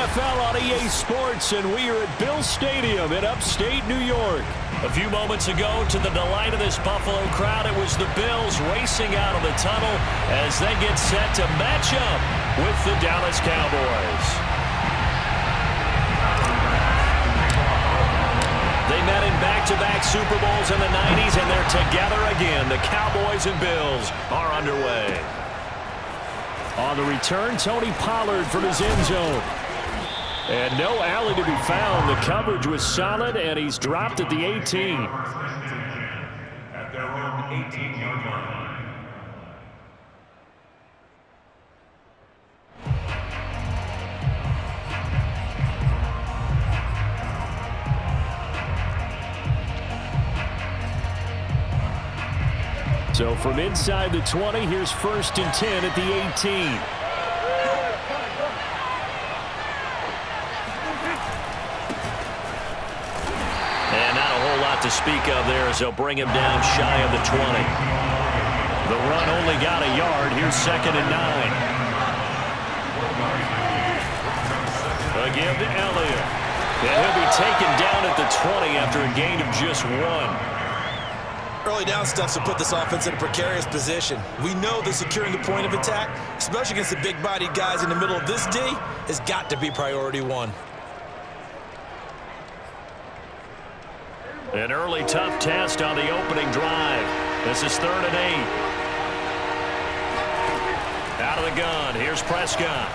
NFL on EA Sports, and we are at Bill Stadium in upstate New York. A few moments ago, to the delight of this Buffalo crowd, it was the Bills racing out of the tunnel as they get set to match up with the Dallas Cowboys. They met in back-to-back Super Bowls in the 90s, and they're together again. The Cowboys and Bills are underway. On the return, Tony Pollard from his end zone. And no alley to be found. The coverage was solid, and he's dropped at the 18. At their own 18-yard line. So from inside the 20, here's 1st and 10 at the 18. And not a whole lot to speak of there as they'll bring him down shy of the 20. The run only got a yard. Here's 2nd and 9. A give to Elliott. And he'll be taken down at the 20 after a gain of just 1. Early down stuff to put this offense in a precarious position. We know that securing the point of attack, especially against the big-bodied guys in the middle of this D, has got to be priority one. An early tough test on the opening drive. This is 3rd and 8. Out of the gun, here's Prescott.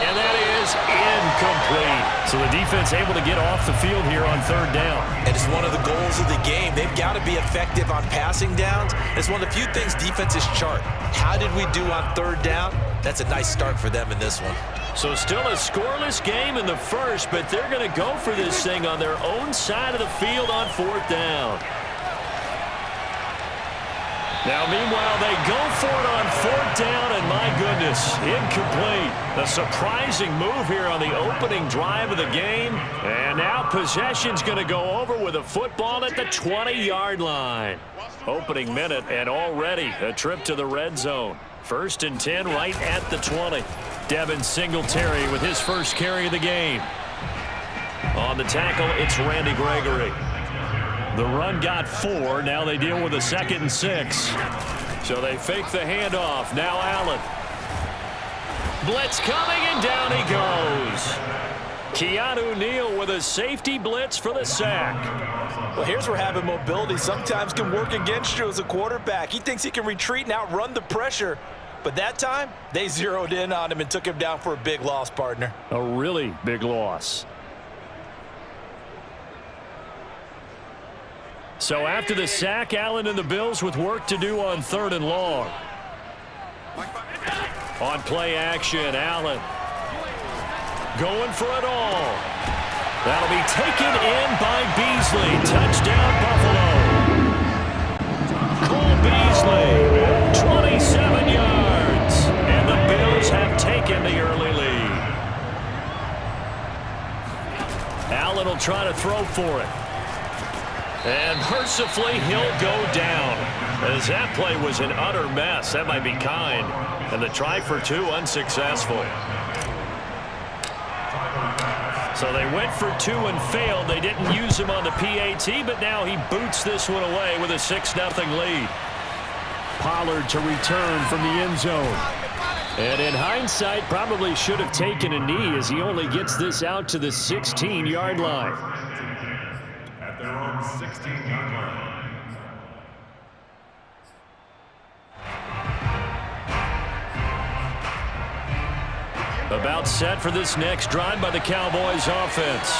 And that is incomplete. So the defense able to get off the field here on 3rd down. And it's one of the goals of the game. They've got to be effective on passing downs. It's one of the few things defenses chart. How did we do on 3rd down? That's a nice start for them in this one. So still a scoreless game in the first, but they're going to go for this thing on their own side of the field on 4th down. Now, meanwhile, they go for it on 4th down, and my goodness, incomplete. A surprising move here on the opening drive of the game. And now possession's going to go over with a football at the 20-yard line. Opening minute, and already a trip to the red zone. 1st and 10 right at the 20. Devin Singletary with his first carry of the game. On the tackle, it's Randy Gregory. The run got 4. Now they deal with a 2nd and 6. So they fake the handoff. Now Allen. Blitz coming, and down he goes. Keanu Neal with a safety blitz for the sack. Well, here's where having mobility sometimes can work against you as a quarterback. He thinks he can retreat and outrun the pressure. But that time, they zeroed in on him and took him down for a big loss, partner. A really big loss. So after the sack, Allen and the Bills with work to do on 3rd and long. On play action, Allen going for it all. That'll be taken in by Beasley. Touchdown, Buffalo. Cole Beasley, 27 yards. And the Bills have taken the early lead. Allen will try to throw for it. And mercifully, he'll go down. As that play was an utter mess. That might be kind. And the try for 2 unsuccessful. So they went for 2 and failed. They didn't use him on the PAT, but now he boots this one away with a 6-0 lead. Pollard to return from the end zone. And in hindsight, probably should have taken a knee as he only gets this out to the 16-yard line. At their own 16-yard line. About set for this next drive by the Cowboys offense.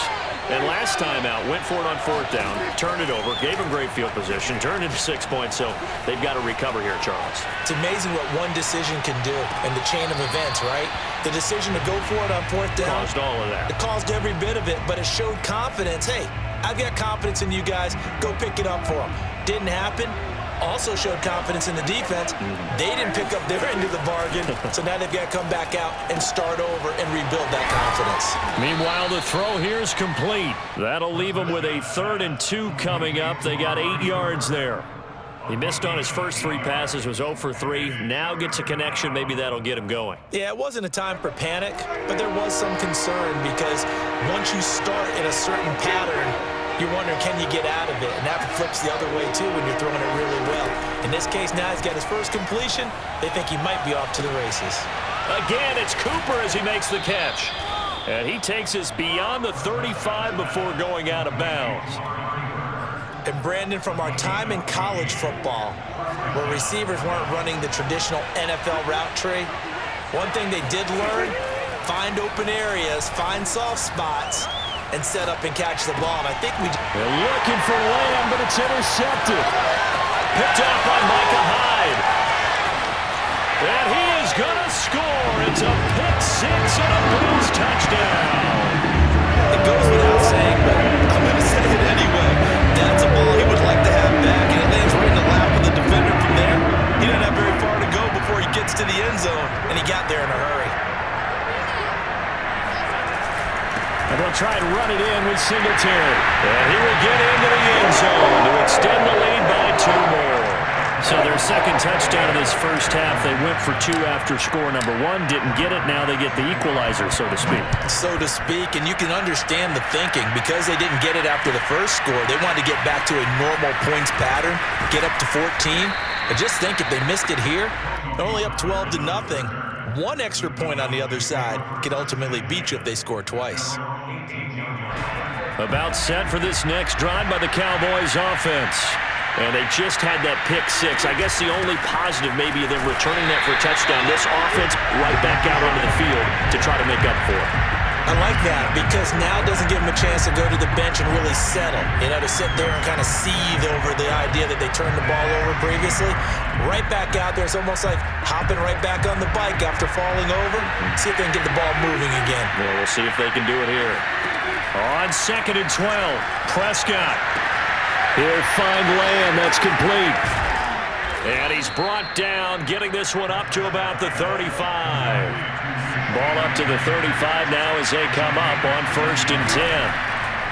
And last time out, went for it on 4th down, turned it over, gave them great field position, turned into 6 points, so they've got to recover here, Charles. It's amazing what one decision can do in the chain of events, right? The decision to go for it on 4th down. Caused all of that. It caused every bit of it, but it showed confidence. Hey, I've got confidence in you guys. Go pick it up for them. Didn't happen. Also showed confidence in the defense. They didn't pick up their end of the bargain, so now they've got to come back out and start over and rebuild that confidence. Meanwhile, the throw here is complete. That'll leave them with a 3rd and 2 coming up. They got 8 yards there. He missed on his first 3 passes, was 0 for 3. Now gets a connection. Maybe that'll get him going. Yeah, it wasn't a time for panic, but there was some concern because once you start in a certain pattern, you're wondering, can you get out of it? And that flips the other way, too, when you're throwing it really well. In this case, now he's got his first completion. They think he might be off to the races. Again, it's Cooper as he makes the catch. And he takes us beyond the 35 before going out of bounds. And Brandon, from our time in college football, where receivers weren't running the traditional NFL route tree, one thing they did learn, find open areas, find soft spots, and set up and catch the ball. And I think they're looking for Lamb, but it's intercepted. Picked off by Micah Hyde. And he is going to score. It's a pick 6 and a Bills touchdown. It goes without saying, but I'm going to say it anyway. That's a ball he would like to have back, and it lands right in the lap of the defender from there. He didn't have very far to go before he gets to the end zone, and he got there in a hurry. And they'll try and run it in with Singletary. And he will get into the end zone to extend the lead by 2 more. So their second touchdown of this first half, they went for 2 after score number 1, didn't get it. Now they get the equalizer, so to speak. So to speak, and you can understand the thinking. Because they didn't get it after the first score, they wanted to get back to a normal points pattern, get up to 14. But just think, if they missed it here, they're only up 12-0. 1 extra point on the other side could ultimately beat you if they score twice. About set for this next drive by the Cowboys offense. And they just had that pick 6. I guess the only positive maybe of them returning that for a touchdown. This offense right back out onto the field to try to make up for it. I like that because now it doesn't give them a chance to go to the bench and really settle. You know, to sit there and kind of seethe over the idea that they turned the ball over previously. Right back out there. It's almost like hopping right back on the bike after falling over. See if they can get the ball moving again. Yeah, we'll see if they can do it here. On 2nd and 12, Prescott. He'll find Lamb. That's complete. And he's brought down, getting this one up to about the 35. Ball up to the 35 now as they come up on 1st and 10.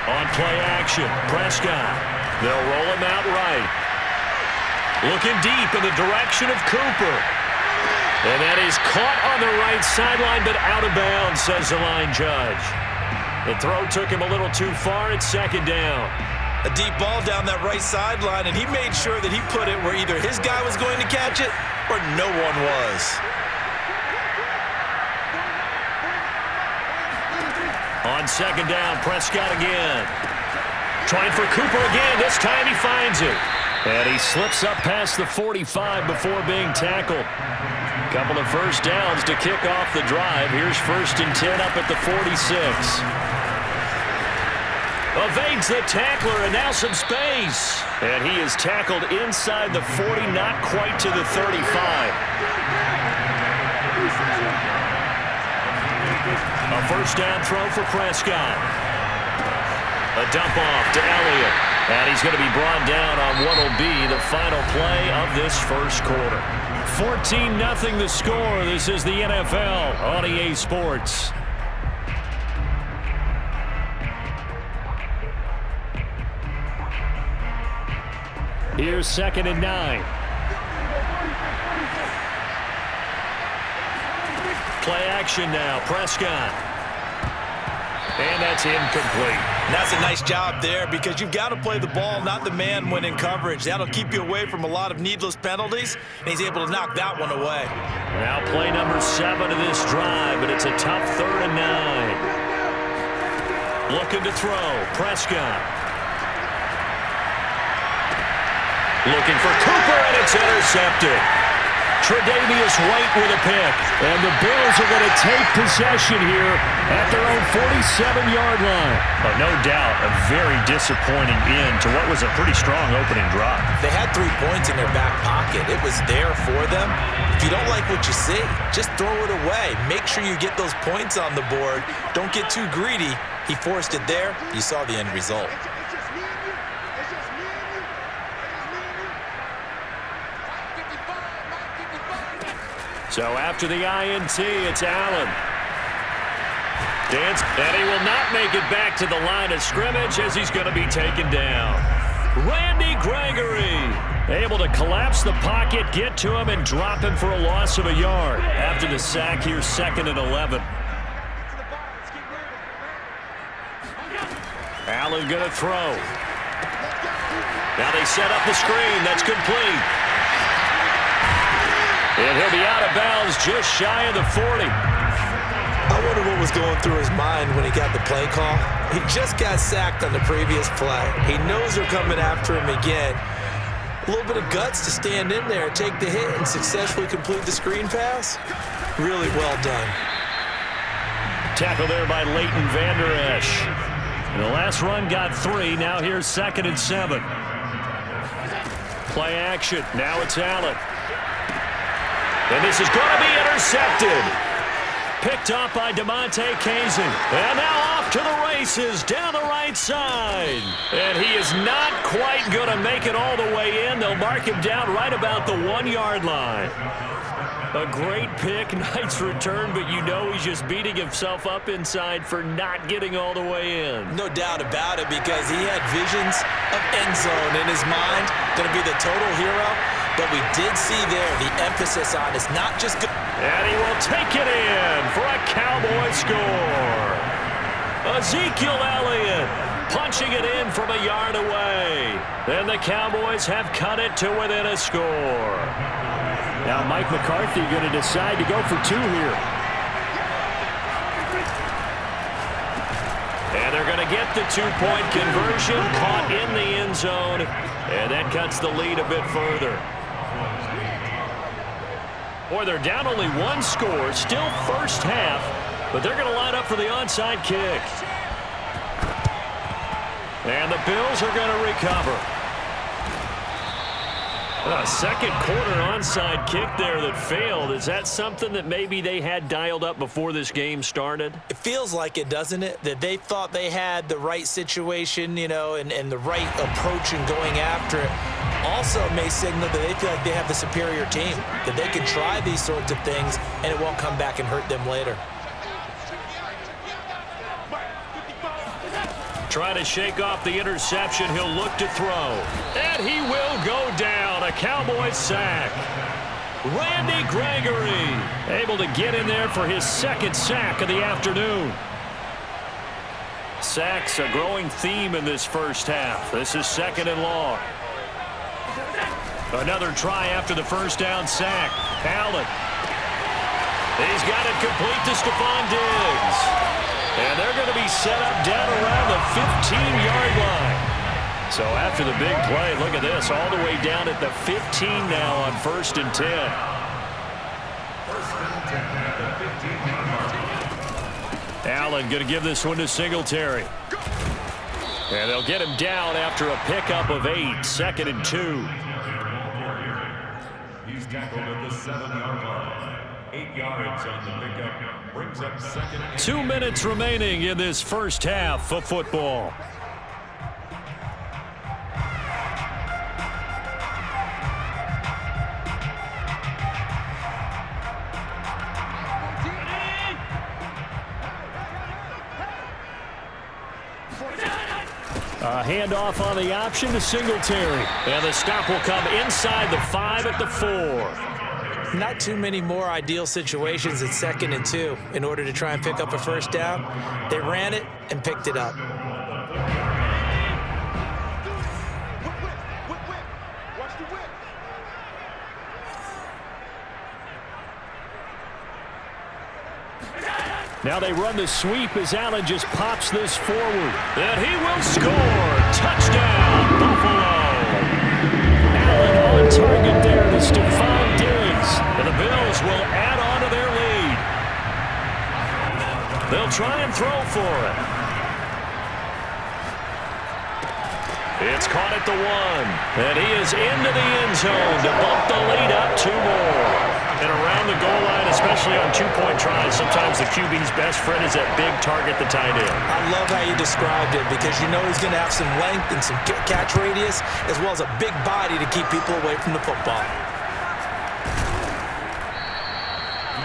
On play action, Prescott. They'll roll him out right. Looking deep in the direction of Cooper. And that is caught on the right sideline, but out of bounds, says the line judge. The throw took him a little too far. It's 2nd down. A deep ball down that right sideline, and he made sure that he put it where either his guy was going to catch it or no one was. On 2nd down, Prescott again. Trying for Cooper again. This time he finds it. And he slips up past the 45 before being tackled. Couple of first downs to kick off the drive. Here's 1st and 10 up at the 46. Evades the tackler, and now some space. And he is tackled inside the 40, not quite to the 35. A first down throw for Prescott. A dump off to Elliott. And he's going to be brought down on what will be the final play of this first quarter. 14-0 the score. This is the NFL on EA Sports. Here's 2nd and 9. Play action now, Prescott. And that's incomplete. And that's a nice job there because you've got to play the ball, not the man when in coverage. That'll keep you away from a lot of needless penalties, and he's able to knock that one away. Now play number 7 of this drive, but it's a tough 3rd and 9. Looking to throw, Prescott. Looking for Cooper, and it's intercepted. Tre'Davious White with a pick. And the Bills are going to take possession here at their own 47-yard line. Oh, no doubt a very disappointing end to what was a pretty strong opening drive. They had 3 points in their back pocket. It was there for them. If you don't like what you see, just throw it away. Make sure you get those points on the board. Don't get too greedy. He forced it there. You saw the end result. So after the INT, it's Allen. And he will not make it back to the line of scrimmage as he's going to be taken down. Randy Gregory Able to collapse the pocket, get to him, and drop him for a loss of a yard. After the sack, here's 2nd and 11. Allen going to throw. Now they set up the screen. That's complete. And he'll be out of bounds just shy of the 40. I wonder what was going through his mind when he got the play call. He just got sacked on the previous play. He knows they're coming after him again. A little bit of guts to stand in there, take the hit, and successfully complete the screen pass. Really well done. Tackle there by Leighton Vander Esch. And the last run got 3. Now here's 2nd and 7. Play action. Now it's Allen. And this is going to be intercepted. Picked up by DeMonte Kazin. And now off to the races down the right side. And he is not quite going to make it all the way in. They'll mark him down right about the 1-yard line. A great pick, nice return, but you know he's just beating himself up inside for not getting all the way in. No doubt about it, because he had visions of end zone in his mind. Going to be the total hero. But we did see there the emphasis on is not just good. And he will take it in for a Cowboy score. Ezekiel Elliott punching it in from a yard away. And the Cowboys have cut it to within a score. Now Mike McCarthy going to decide to go for 2 here. And they're going to get the 2-point conversion, caught in the end zone. And that cuts the lead a bit further. Boy, they're down only 1 score, still first half, but they're going to line up for the onside kick. And the Bills are going to recover. A second quarter onside kick there that failed. Is that something that maybe they had dialed up before this game started? It feels like it, doesn't it? That they thought they had the right situation, you know, and the right approach in going after it. Also may signal that they feel like they have the superior team, that they can try these sorts of things and it won't come back and hurt them later. Try to shake off the interception. He'll look to throw. And he will go down. A Cowboy sack. Randy Gregory able to get in there for his 2nd sack of the afternoon. Sacks a growing theme in this first half. This is 2nd and long. Another try after the first down sack. Allen. He's got it complete to Stephon Diggs. And they're going to be set up down around the 15-yard line. So after the big play, look at this, all the way down at the 15 now on 1st and 10. Allen going to give this one to Singletary. And they'll get him down after a pickup of 8, 2nd and 2. He's tackled at the 7-yard line. 8 yards on the pickup. Brings up 2nd and 2 minutes remaining in this first half of football. A handoff on the option to Singletary. And the stop will come inside the 5 at the 4. Not too many more ideal situations at 2nd and 2 in order to try and pick up a first down. They ran it and picked it up. Now they run the sweep as Allen just pops this forward. And he will score. Touchdown, Buffalo. Allen on target there to Stephon Diggs. And the Bills will add on to their lead. They'll try and throw for it. It's caught at the 1. And he is into the end zone to bump the lead up 2 more. And around the goal line, especially on 2-point tries, sometimes the QB's best friend is that big target, the tight end. I love how you described it, because you know he's going to have some length and some catch radius, as well as a big body to keep people away from the football.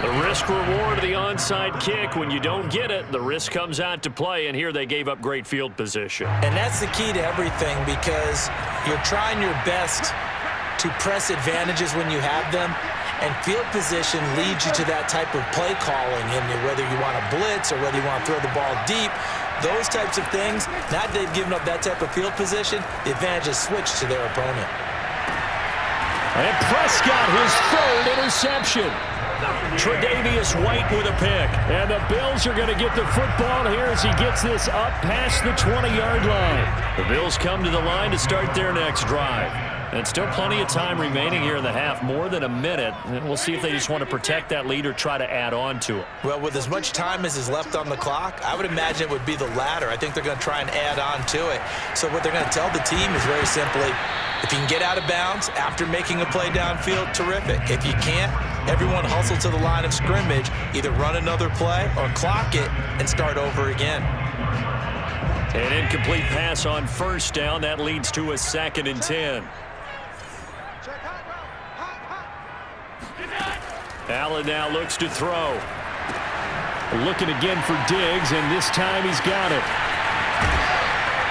The risk reward of the onside kick. When you don't get it, the risk comes out to play, and here they gave up great field position. And that's the key to everything, because you're trying your best to press advantages when you have them, and field position leads you to that type of play calling, and whether you want to blitz or whether you want to throw the ball deep, those types of things, now that they've given up that type of field position, the advantage is switched to their opponent. And Prescott, his third interception. Tre'Davious White with a pick. And the Bills are going to get the football here as he gets this up past the 20-yard line. The Bills come to the line to start their next drive. And still plenty of time remaining here in the half, more than a minute. And we'll see if they just want to protect that lead or try to add on to it. Well, with as much time as is left on the clock, I would imagine it would be the latter. I think they're going to try and add on to it. So what they're going to tell the team is very simply, if you can get out of bounds after making a play downfield, terrific. If you can't, everyone hustle to the line of scrimmage, either run another play or clock it and start over again. An incomplete pass on first down. That leads to a 2nd and 10. Allen now looks to throw. Looking again for Diggs, and this time he's got it.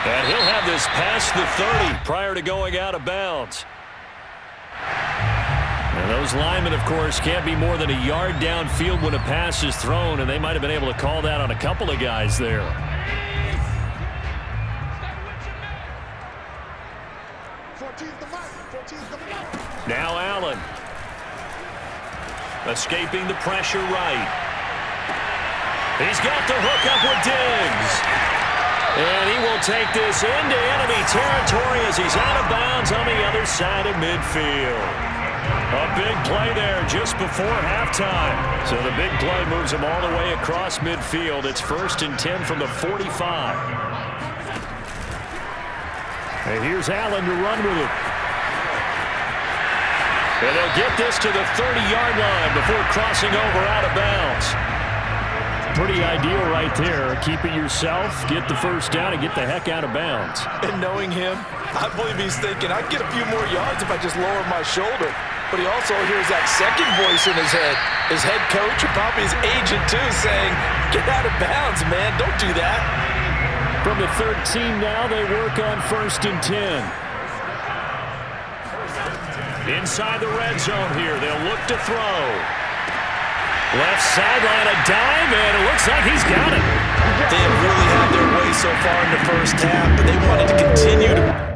And he'll have this past the 30 prior to going out of bounds. And those linemen, of course, can't be more than a yard downfield when a pass is thrown, and they might have been able to call that on a couple of guys there. Now Allen. Escaping the pressure right. He's got the hook up with Diggs. And he will take this into enemy territory as he's out of bounds on the other side of midfield. A big play there just before halftime. So the big play moves him all the way across midfield. It's 1st and 10 from the 45. And here's Allen to run with it. And they'll get this to the 30-yard line before crossing over out of bounds. Pretty ideal right there. Keep it yourself, get the first down, and get the heck out of bounds. And knowing him, I believe he's thinking, I'd get a few more yards if I just lower my shoulder. But he also hears that second voice in his head. His head coach, or probably his agent too, saying, get out of bounds, man. Don't do that. From the 13 now, they work on 1st and 10. Inside the red zone here, they'll look to throw. Left sideline, a dive, and it looks like he's got it. They have really had their way so far in the first half, but they wanted to continue to